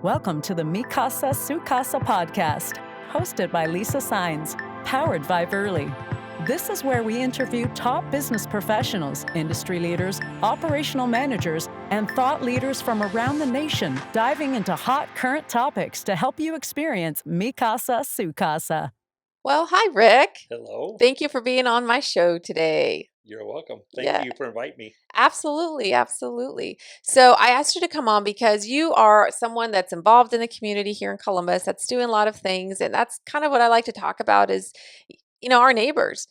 Welcome to the Mi Casa, Su Casa podcast, hosted by Lisa Sines, powered by Verly. This is where we interview top business professionals, industry leaders, operational managers, and thought leaders from around the nation, diving into hot current topics to help you experience Mi Casa, Su Casa. Well, hi, Rick. Hello. Thank you for being on my show today. You're welcome. Thank you for inviting me. Absolutely, absolutely. So I asked you to come on because you are someone that's involved in the community here in Columbus that's doing a lot of things, and that's kind of what I like to talk about is, our neighbors,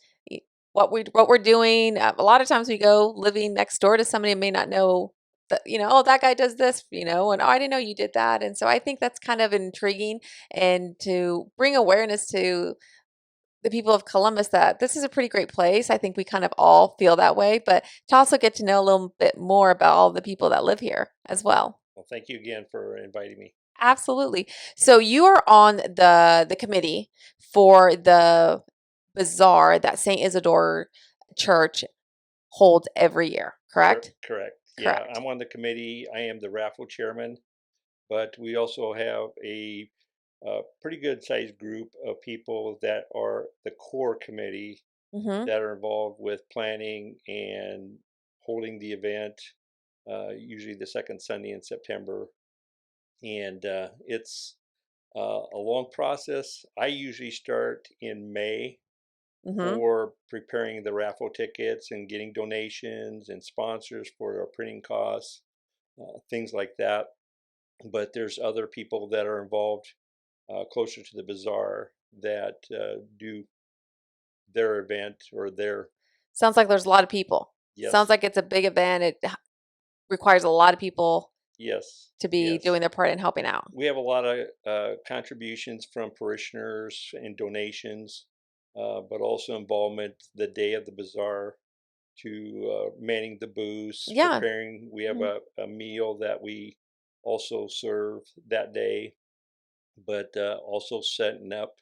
what we're doing. A lot of times we go living next door to somebody and may not know that, oh, that guy does this, and oh, I didn't know you did that. And so I think that's kind of intriguing and to bring awareness to the people of Columbus that this is a pretty great place. I think we kind of all feel that way, but to also get to know a little bit more about all the people that live here as well. Well, thank you again for inviting me. Absolutely. So you are on the committee for the bazaar that St. Isidore Church holds every year, correct? Correct. Correct. Yeah, I'm on the committee. I am the raffle chairman, but we also have a pretty good sized group of people that are the core committee Mm-hmm. that are involved with planning and holding the event, usually the second Sunday in September. And it's a long process. I usually start in May Mm-hmm. for preparing the raffle tickets and getting donations and sponsors for our printing costs, things like that. But there's other people that are involved closer to the bazaar that do their event or their. Sounds like there's a lot of people. Yes. Sounds like it's a big event. It requires a lot of people Yes. to be doing their part and helping out. We have a lot of contributions from parishioners and donations, but also involvement the day of the bazaar to manning the booths, Yeah. preparing. We have a meal that we also serve that day, but also setting up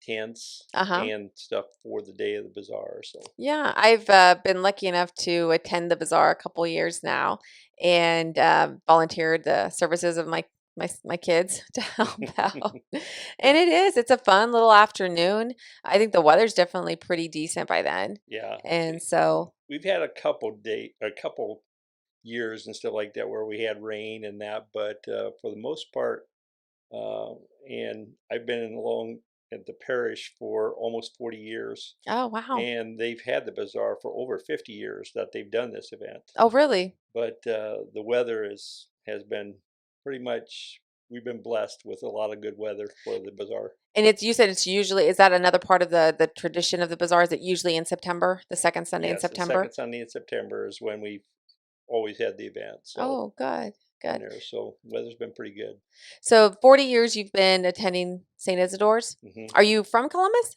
tents Uh-huh. and stuff for the day of the bazaar. So Yeah, I've been lucky enough to attend the bazaar a couple years now, and volunteered the services of my kids to help out. And it's a fun little afternoon. I think the weather's definitely pretty decent by then, yeah, and so we've had a couple years and stuff like that where we had rain and that, but for the most part, uh, and I've been along at the parish for almost 40 years, oh wow, and they've had the bazaar for over 50 years that they've done this event. oh really? But the weather has been pretty much. We've been blessed with a lot of good weather for the bazaar. And you said it's usually, is that another part of the tradition of the bazaar? Is it usually in September, the second Sunday in Yes, the September? second Sunday in September is when we've always had the event. So Oh, good, in good. there, so weather's been pretty good. So 40 years you've been attending St. Isidore's. hmm Are you from Columbus?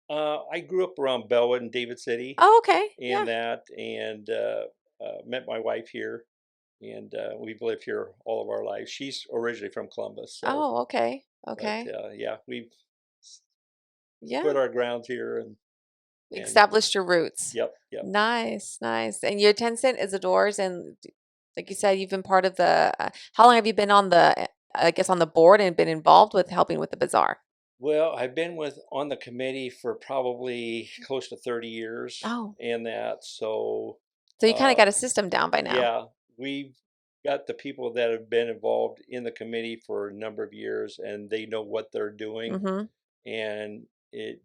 I grew up around Bellwood and David City, Oh, okay. Yeah. and met my wife here, and we've lived here all of our lives. She's originally from Columbus, so Oh, okay. but Okay. yeah, we've Yeah. put our grounds here, and Established your roots. yep. Nice, nice. And you attend St. Isidore's, and like you said, you've been part of the. How long have you been on I guess, on the board and been involved with helping with the bazaar? Well, I've been on the committee for probably close to 30 years, Oh, and that so so you kind of uh, got a system down by now. yeah, we've got the people that have been involved in the committee for a number of years, and they know what they're doing, Mm-hmm. and it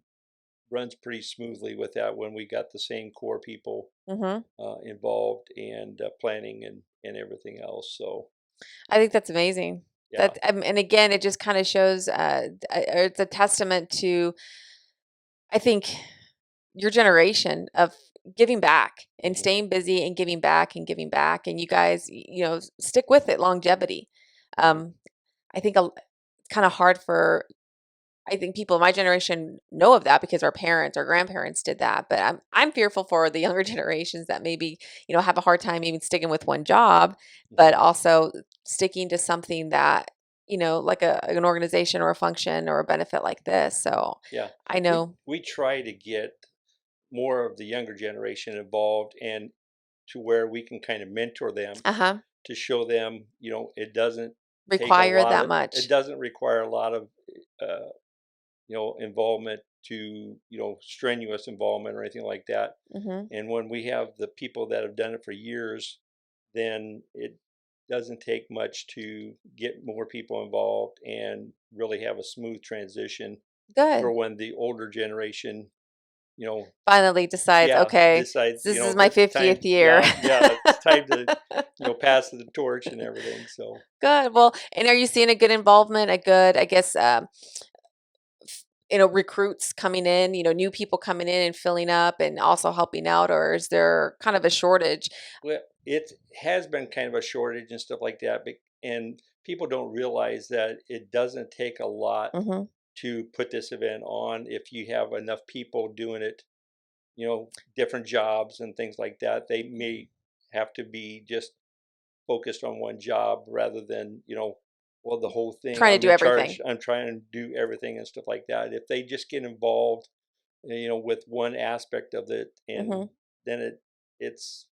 runs pretty smoothly with that when we got the same core people Mm-hmm. involved and planning and everything else. So I think that's amazing. yeah, That and again, it just kind of shows. It's a testament to, I think, your generation of giving back and mhm, staying busy and giving back and giving back, and you guys, stick with it. Longevity. mhm, Um, I think it's kind of hard for. I think people in my generation know of that because our parents, our grandparents did that. But I'm fearful for the younger generations that maybe have a hard time even sticking with one job, but mhm. also sticking to something that like an organization or a function or a benefit like this. So Yeah, I we know. we try to get more of the younger generation involved and to where we can kind of mentor them Uh huh. to show them, it doesn't take a require lot that of, it much. doesn't require a lot of, involvement to, strenuous involvement or anything like that. Hmm. And when we have the people that have done it for years, then it doesn't take much to get more people involved and really have a smooth transition for Good. when the older generation, you know, Finally decides, yeah, okay, decides, this is my it's time, 50th year. yeah, yeah, it's time to, pass the torch and everything. So, Good. Well, and are you seeing a good involvement, a good, I guess, recruits coming in, new people coming in and filling up and also helping out, or is there kind of a shortage? well, it has been kind of a shortage and stuff like that, and people don't realize that it doesn't take a lot Hmm. to put this event on if you have enough people doing it, different jobs and things like that. They may have to be just focused on one job rather than, well, the whole thing. Trying to I'm do in everything. charge. I'm trying to do everything and stuff like that. If they just get involved, with one aspect of it, and Hmm. then it's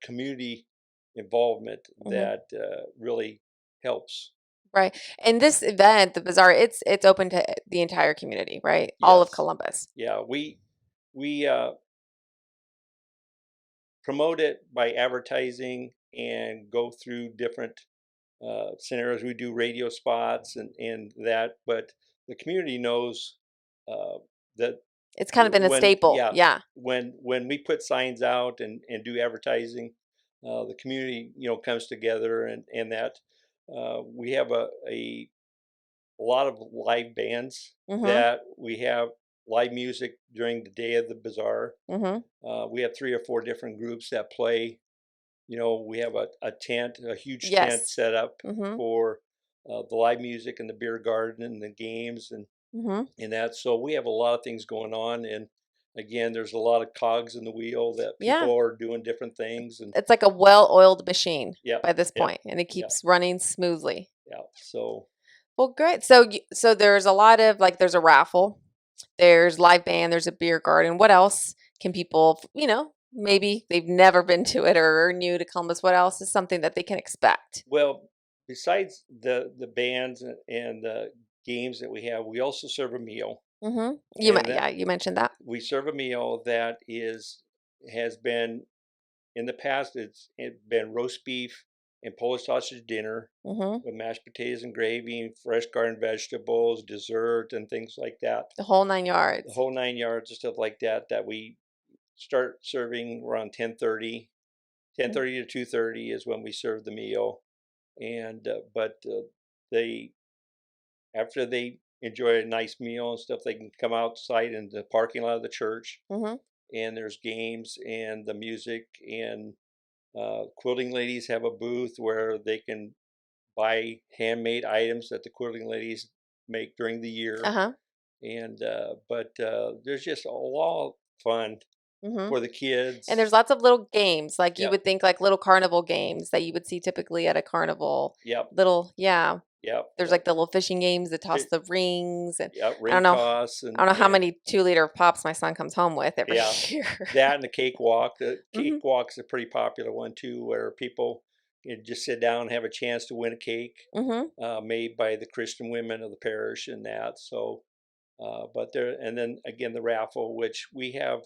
community involvement Hmm. that really helps. Right. And this event, the bazaar, it's open to the entire community, right? All of Yes, Columbus. yeah. We promote it by advertising and go through different scenarios. We do radio spots and that, but the community knows uh, that It's kind of been a when, staple. yeah, Yeah. when we put signs out and do advertising, the community comes together, and that we have a lot of live bands Hmm. that we have live music during the day of the bazaar. Hmm. We have 3 or 4 different groups that play. We have a tent, a huge tent Yes. set up Hmm. for the live music and the beer garden and the games Hmm. and that. So we have a lot of things going on, and again, there's a lot of cogs in the wheel that Yeah. people are doing different things, and It's like a well-oiled machine yeah, by this yeah, point, and it yeah, keeps running smoothly. yeah. So Well, great. So there's a lot of like there's a raffle, there's live band, there's a beer garden. What else can people, maybe they've never been to it or are new to Columbus? What else is something that they can expect? well, besides the bands and the games that we have, we also serve a meal, Mm-hmm. and that Yeah, you mentioned that. we serve a meal that has been in the past. It's been roast beef and Polish sausage dinner Mm-hmm. with mashed potatoes and gravy and fresh garden vegetables, dessert, and things like that. The whole nine The yards. whole 9 yards of stuff like that that we start serving around 10:30. Mm. 10:30 to 2:30 is when we serve the meal, and but they after they enjoy a nice meal and stuff, they can come outside in the parking lot of the church, Mm-hmm. and there's games and the music, and quilting ladies have a booth where they can buy handmade items that the quilting ladies make during the year, Uh-huh. and but there's just a lot of fun Mm-hmm. for the And there's kids. lots of little games, like you Yep, would think like little carnival games that you would see typically at a carnival. yep, Yeah. yep, There's yep, like the little fishing games that toss Fi- the rings, and yep. I don't Ring know toss I don't know how and many 2-liter pops my son comes home with every yeah, year. that and the cakewalk. The Hmm. cakewalk's a pretty popular one too, where people can just sit down and have a chance to win a cake Hmm. made by the Christian women of the parish and that. So, but there, and then again the raffle, which we have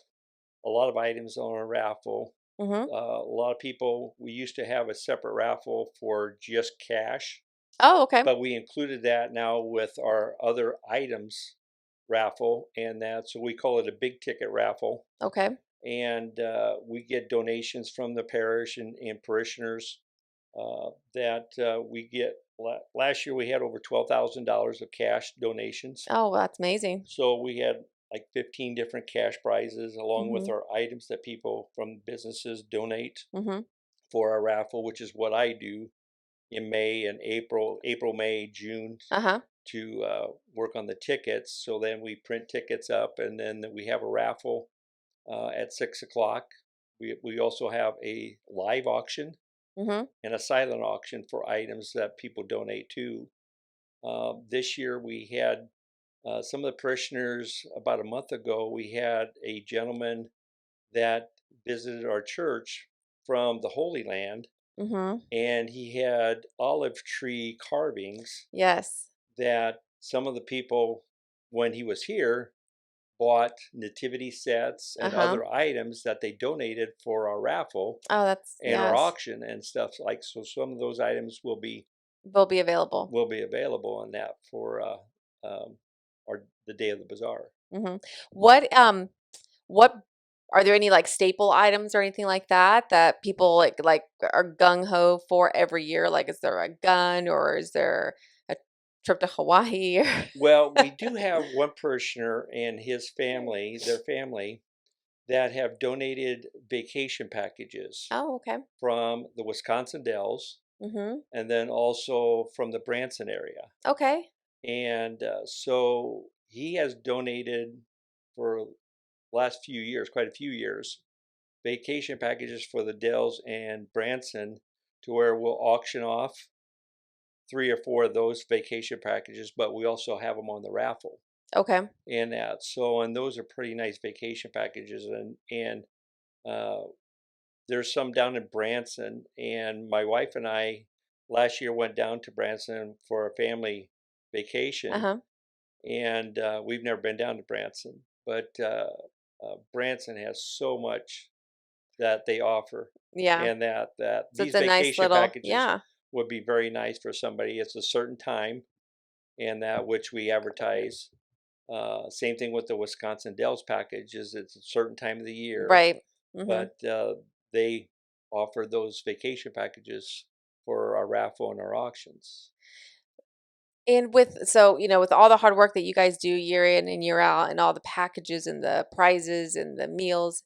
a lot of items on our raffle. Hmm. A lot of people, we used to have a separate raffle for just cash, Oh, okay. but we included that now with our other items raffle, and that, so we call it a big ticket raffle, Okay. and we get donations from the parish and parishioners that we get. Last year we had over $12,000 of cash donations, Oh, well, that's amazing. so we had like 15 different cash prizes along with Hmm. our items that people from businesses donate Hmm. for our raffle, which is what I do in May and April, May, June, Uh-huh. to work on the tickets. So then we print tickets up, and then we have a raffle at 6 o'clock. We also have a live auction Hmm. and a silent auction for items that people donate to. This year we had some of the parishioners. About a month ago, we had a gentleman that visited our church from the Holy Land, Mm-hmm. and he had olive tree carvings Yes. that some of the people, when he was here, bought nativity sets and Uh-huh. other items that they donated for our raffle Oh, that's and our yes. auction and stuff like. So some of those items Will be available. available on that for um, our the day of the bazaar. Mm-hmm. What are there any like staple items or anything like that that people like are gung ho for every year? Like, is there a gun or is there a trip to Hawaii? Well, we do have one parishioner and his family, their family, that have donated vacation packages Oh, okay. from the Wisconsin Dells Mm-hmm. and then also from the Branson area. Okay. And so he has donated for last few years, quite a few years, vacation packages for the Dells and Branson to where we'll auction off 3 or 4 of those vacation packages, but we also have them on the raffle Okay. and that. So, and those are pretty nice vacation packages, and uh, there's some down in Branson, and my wife and I last year went down to Branson for a family vacation, Uh-huh. and we've never been down to Branson, but Branson has so much that they offer, Yeah. and that So it's these a nice vacation little, packages yeah. would be very nice for somebody. It's a certain time, and that which we advertise. Same thing with the Wisconsin Dells packages. It's a certain time of the year, Right. Mm-hmm. but they offer those vacation packages for our raffle and our auctions. And with all the hard work that you guys do year in and year out and all the packages and the prizes and the meals,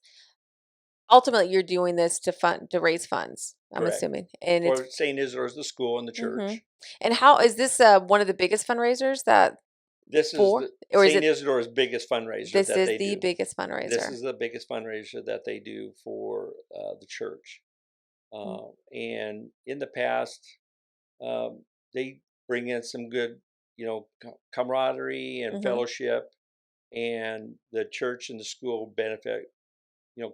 ultimately you're doing this to raise funds, I'm Correct. assuming. And it's For St. Isidore's, the school and the mhm. church. And how is this one of the biggest fundraisers that This is for the or is St. it Isidore's biggest fundraiser this that is they the do. biggest This fundraiser? is the biggest fundraiser that they do for the church. Mm. And in the past, they bring in some good, camaraderie and Mhm. fellowship, and the church and the school benefit,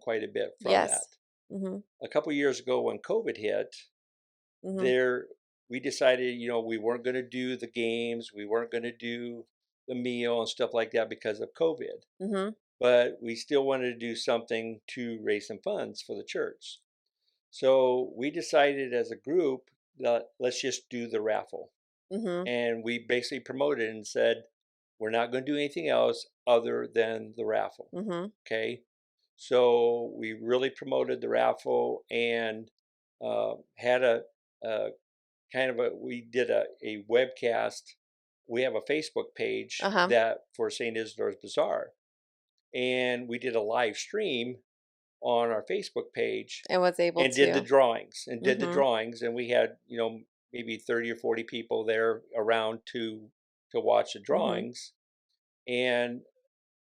quite a bit from that. Yes. Mhm. A couple years ago, when COVID hit, Mhm. there we decided, we weren't going to do the games, we weren't going to do the meal and stuff like that because of COVID, Mhm. but we still wanted to do something to raise some funds for the church. So we decided as a group that let's just do the raffle. Mhm. And we basically promoted and said, we're not going to do anything else other than the raffle. Mhm. Okay. So we really promoted the raffle and had a kind of we did a webcast. We have a Facebook page Uh-huh. that for St. Isidore's Bazaar, and we did a live stream on our Facebook page And was able and did the to. drawings and did the Mhm. drawings, and we had maybe 30 or 40 people there around to watch the Mhm. drawings, and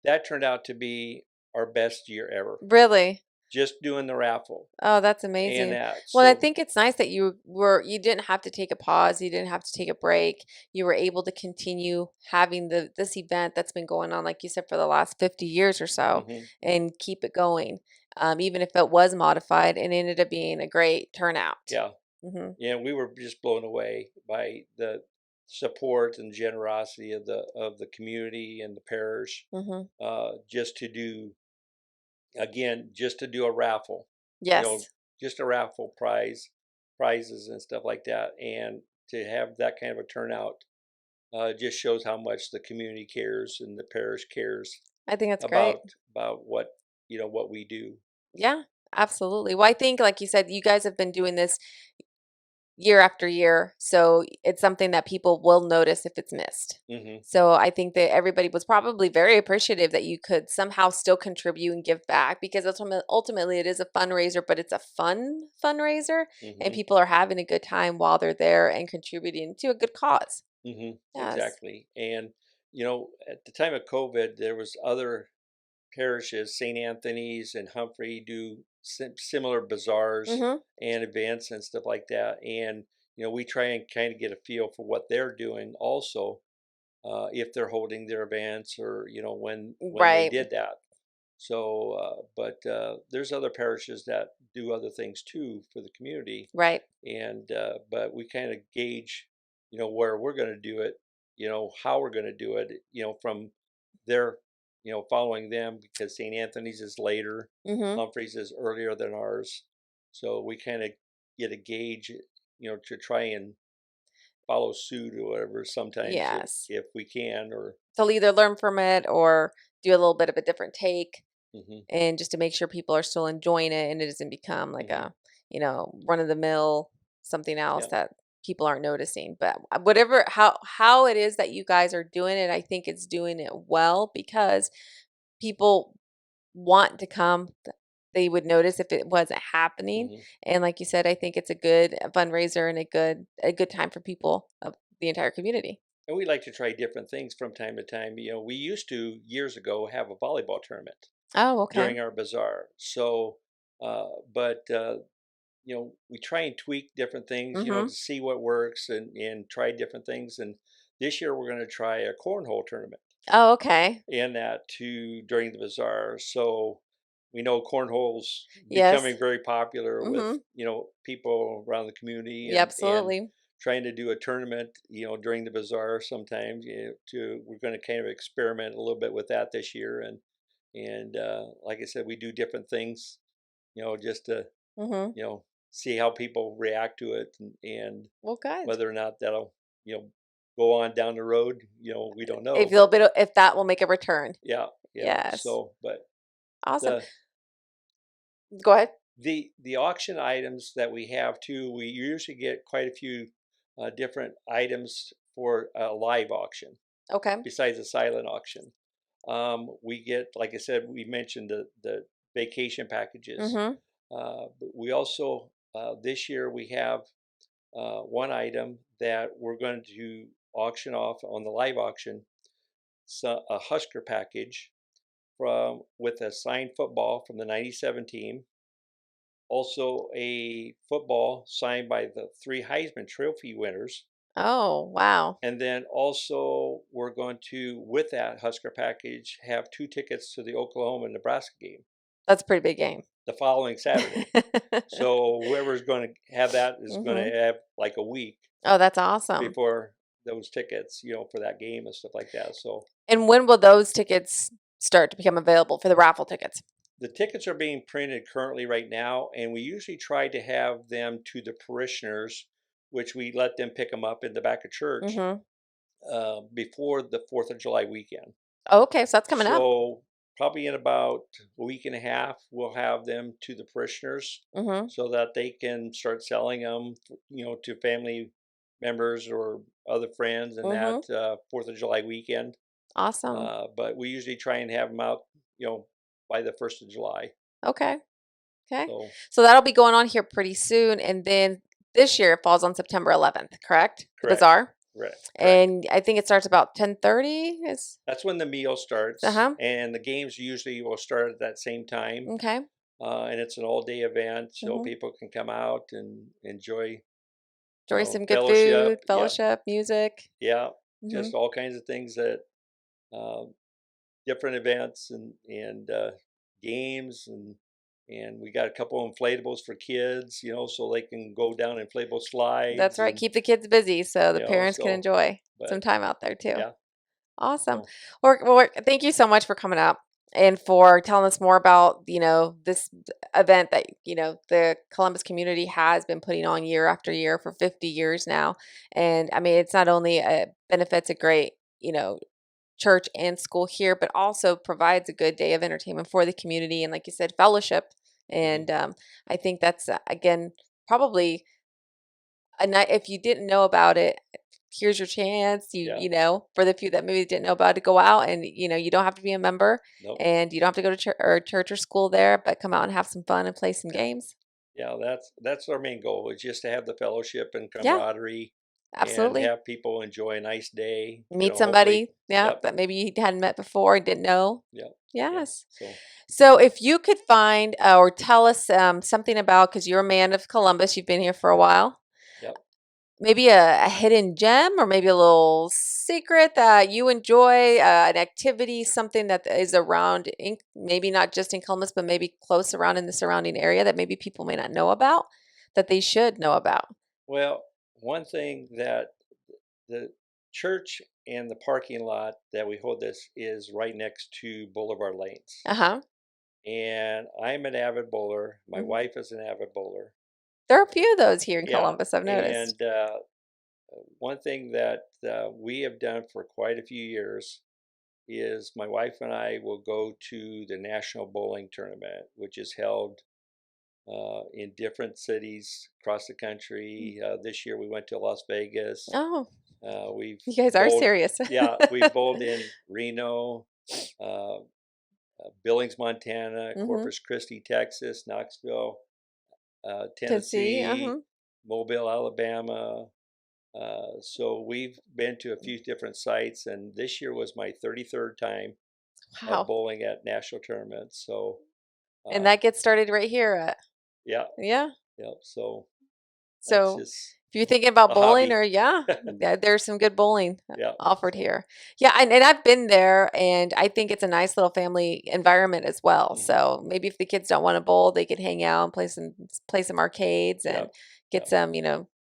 that turned out to be our best year ever, Really? just doing the raffle Oh, that's and amazing. that. Well, I So think it's nice that you didn't have to take a pause, you didn't have to take a break. You were able to continue having this event that's been going on, like you said, for the last 50 years or so, mhm. and keep it going. Even if it was modified and ended up being a great turnout. Yeah, Mhm. yeah, we were just blown away by the support and generosity of the community and the parish, Mhm. just to do, again, just to do a raffle, you know, Yes. just a raffle prizes and stuff like that, and to have that kind of a turnout just shows how much the community cares and the parish cares I think that's great. about what what we do. Yeah, absolutely. Well, I think like you said, you guys have been doing this year after year. So it's something that people will notice if it's missed. Hmm. So I think that everybody was probably very appreciative that you could somehow still contribute and give back because ultimately it is a fundraiser, but it's a fun fundraiser and Hmm. people are having a good time while they're there and contributing to a good cause. Hmm. Yes. Exactly. And at the time of COVID, there was other parishes, St. Anthony's and Humphrey, do similar bazaars Mhm. and events and stuff like that. And we try and kind of get a feel for what they're doing also, if they're holding their events or when they Right. did that. There's other parishes that do other things too for the community, Right. and but we kind of gauge, where we're going to do it, how we're going to do it, from their, following them, because St. Anthony's is later, Mm-hmm. Humphreys is earlier than ours, so we kind of get a gauge, to try and follow suit or whatever. Sometimes Yes. if we can, or They'll either learn from it or do a little bit of a different take, hmm and just to make sure people are still enjoying it and it doesn't become like hmm a, run of the mill something else yeah, that people aren't noticing. But whatever how it is that you guys are doing it, I think it's doing it well because people want to come. They would notice if it wasn't happening. hmm And like you said, I think it's a good fundraiser and a good time for people of the entire community. and we like to try different things from time to time. We used to years ago have a volleyball tournament Oh, okay. during our bazaar. So, but we try and tweak different things, Mhm. to see what works, and try different things. And this year we're going to try a cornhole tournament Oh, okay. in that too during the bazaar. So we know cornhole's Yes. becoming very popular with Mhm. people around the community, Yeah, and absolutely. trying to do a tournament during the bazaar sometimes. We're going to kind of experiment a little bit with that this year, and like I said, we do different things, just to Mhm. you know see how people react to it, and Well, good. whether or not that'll go on down the road, we don't know, If but if that will make a return. yeah, yeah. Yes. So, but Awesome. the Go ahead. the auction items that we have too, we usually get quite a few different items for a live auction Okay. besides a silent auction. We get, like I said, we mentioned the vacation packages, Mhm. but we also this year we have one item that we're going to auction off on the live auction. So a Husker package from with a signed football from the '97 team, also a football signed by the three Heisman Trophy winners. Oh, wow. And then also, we're going to, with that Husker package, have 2 tickets to the Oklahoma Nebraska game That's a pretty big game. the following Saturday. So whoever's going to have that is going Mhm. to have like a week Oh, that's awesome. before those tickets, for that game and stuff like that. So And when will those tickets start to become available for the raffle tickets? the tickets are being printed currently right now, and we usually try to have them to the parishioners, which we let them pick them up in the back of church Mhm. before the 4th of July weekend. Oh, okay, so that's coming up. So probably in about a week and a half, we'll have them to the parishioners Mhm. so that they can start selling them, to family members or other friends, and that Mhm. 4th of July weekend. Awesome. But we usually try and have them out, by the 1st of July. Okay. Okay. So So that'll be going on here pretty soon, and then this year it falls on September 11th, correct? The correct, bazaar? correct. And I think it starts about 10:30 is That's when the meal starts, Uh-huh. and the games usually will start at that same time. Okay. And it's an all-day event, so Mhm. people can come out and enjoy, Enjoy some good fellowship. food, Yeah, fellowship, music. yeah, Mhm. just all kinds of things that um, different events and games, and we got a couple inflatables for kids, so they can go down inflatable That's slides, right, and keep the kids busy so the parents can so, enjoy some but time out there too. yeah, Awesome. so Thank you so much for coming up and for telling us more about, this event that, the Columbus community has been putting on year after year for 50 years now. And I mean, it's not only benefits a great, church and school here, but also provides a good day of entertainment for the community. And like you said, fellowship. mhm, And I think that's, again, probably a night, if you didn't know about it, here's your chance. yeah, For the few that maybe didn't know about it, go out and you don't have to be a member, nope. and you don't have to go to church or school there, but come out and have some fun and play some games. Yeah, that's our main goal, is just to have the fellowship and Yeah, camaraderie, and absolutely. have people enjoy a nice day. Meet Hopefully, somebody, yeah, yep, that maybe you hadn't met before and didn't know. yep, yeah. Yes. So So if you could find or tell us something about, because you're a man of Columbus, you've been here for a while, yep. maybe a hidden gem or maybe a little secret that you enjoy, an activity, something that is around, maybe not just in Columbus, but maybe close around in the surrounding area that maybe people may not know about, that they should know about? Well, one thing that the church and the parking lot that we hold this is right next to Boulevard Lanes. Uh-huh. And I'm an avid bowler. My Mhm. wife is an avid bowler. There are a few of those here in Yeah. Columbus, I've noticed. And one thing that we have done for quite a few years is my wife and I will go to the National Bowling Tournament, which is held in different cities across the country. This year we went to Las Vegas. Oh, We've you guys are bowled, serious. yeah, we've bowled in Reno, uh, Billings, Montana, Mm-hmm. Corpus Christi, Texas, Knoxville, Tennessee, Tennessee, Mobile, Alabama. So we've been to a few different sites, and this year was my 33rd time Wow. bowling at national tournaments. So, And that gets started right here at, yeah, yeah. yeah. So that's So just if you're thinking about a bowling, hobby. or yeah, there's some good bowling Yeah. offered here. Yeah, and I've been there, and I think it's a nice little family environment as well. Mhm. So maybe if the kids don't want to bowl, they can hang out and play some arcades and Yep. get Yep. some,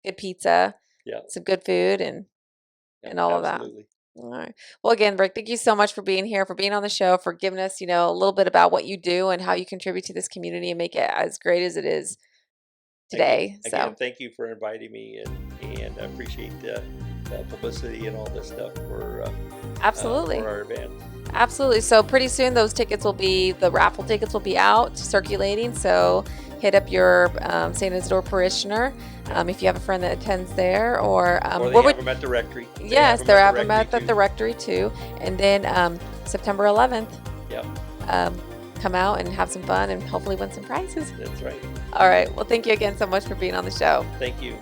good pizza, Yeah. some good food, and all of that. Absolutely. All right. Well, again, Rick, thank you so much for being here, for being on the show, for giving us, a little bit about what you do and how you contribute to this community and make it as great as it is today. Again, thank you for inviting me, and I appreciate the publicity and all this stuff for Absolutely. for our event. Absolutely. So pretty soon the raffle tickets will be out circulating. So hit up your St. Isidore parishioner if you have a friend that attends there, or they have them at the rectory. Yes, they're at the rectory too. And then September 11th, Yep, come out and have some fun and hopefully win some prizes. that's right. All right. Well, thank you again so much for being on the show. Thank you.